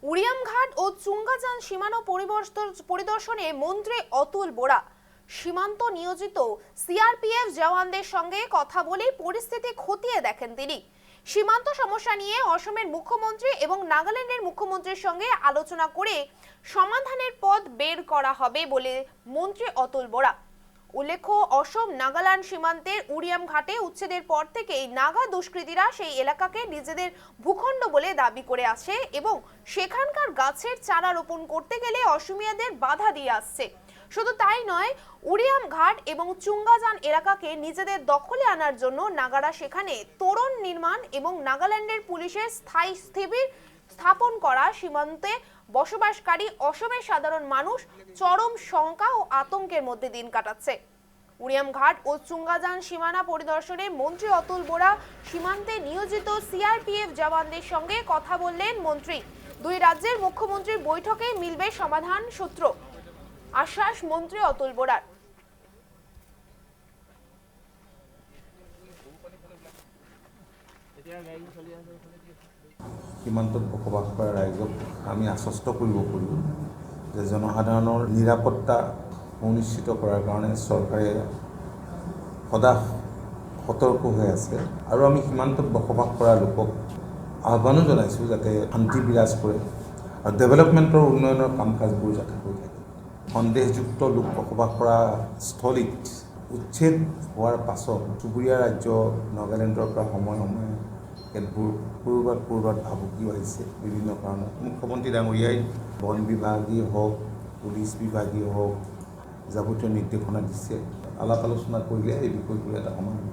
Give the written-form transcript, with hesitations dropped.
উরিয়ামঘাট ও চুঙ্গাজান সীমানা পরিদর্শনে মন্ত্রী অতুল বোরা সীমান্ত নিয়োজিত সিআরপিএফ জওয়ানদের সঙ্গে কথা বলে পরিস্থিতি খতিয়ে দেখেন তিনি। সীমান্ত সমস্যা নিয়ে অসমের মুখ্যমন্ত্রী এবং নাগাল্যান্ডের মুখ্যমন্ত্রীর সঙ্গে আলোচনা করে সমাধানের পথ বের করা হবে বলে মন্ত্রী অতুল বোরা। উল্লেখ্য, অসম নাগাল্যান্ড সীমান্তের উরিয়ামঘাটে উচ্ছেদের পর থেকেই নাগা দুষ্কৃতীরা সেই এলাকাকে নিজেদের ভূখণ্ড বলে দাবি করে আসে এবং সেখানকার গাছের চারা রোপণ করতে গেলে অসমিয়াদের বাধা দিয়ে আসছে। শুধু তাই নয়, উরিয়ামঘাট এবং চুঙ্গাজান এলাকাকে নিজেদের দখলে আনার জন্য নাগারা সেখানে তোরণ নির্মাণ এবং নাগাল্যান্ডের পুলিশের স্থায়ী শিবির স্থাপন করা সীমান্তে বসবাসকারী অসমের সাধারণ মানুষ চরম শঙ্কা ও আতঙ্কের মধ্যে দিন কাটাচ্ছে। উরিয়ামঘাট ও চুঙ্গাজান সীমানা পরিদর্শনে মন্ত্রী অতুল বোরা সীমান্তে নিয়োজিত সিআরপিএফ জওয়ানদের সঙ্গে কথা বললেন মন্ত্রী। দুই রাজ্যের মুখ্যমন্ত্রীর বৈঠকে মিলবে সমাধান সূত্র, আশ্বাস মন্ত্রী অতুল বোরার। সীমান্তত বসবাস কৰা ৰাইজক আমি আশ্বস্ত কৰিব পাৰিব যে জনসাধাৰণৰ নিৰাপত্তা সুনিশ্চিত কৰাৰ কাৰণে চৰকাৰে সদা সতৰ্ক হৈ আছে আৰু আমি সীমান্তত বসবাস কৰা লোকক আহ্বানো জনাইছোঁ যাতে শান্তি বিৰাজ কৰে আৰু ডেভেলপমেণ্টৰ উন্নয়নৰ কাম কাজবোৰ যাতে হৈ থাকে। সন্দেহযুক্ত লোক বসবাস কৰা স্থলীত উচ্ছেদ হোৱাৰ পাছত চুবুৰীয়া ৰাজ্য নাগালেণ্ডৰ পৰা সময়ে সময়ে ক'ৰবাত ভাবুকিও আহিছে বিভিন্ন কাৰণত। মুখ্যমন্ত্ৰী ডাঙৰীয়াই বন বিভাগেই হওক, পুলিচ বিভাগেই হওক, যাৱতীয় নিৰ্দেশনা দিছে। আলাপ আলোচনা কৰিলে এই বিষয়টোৰ এটা সমাধান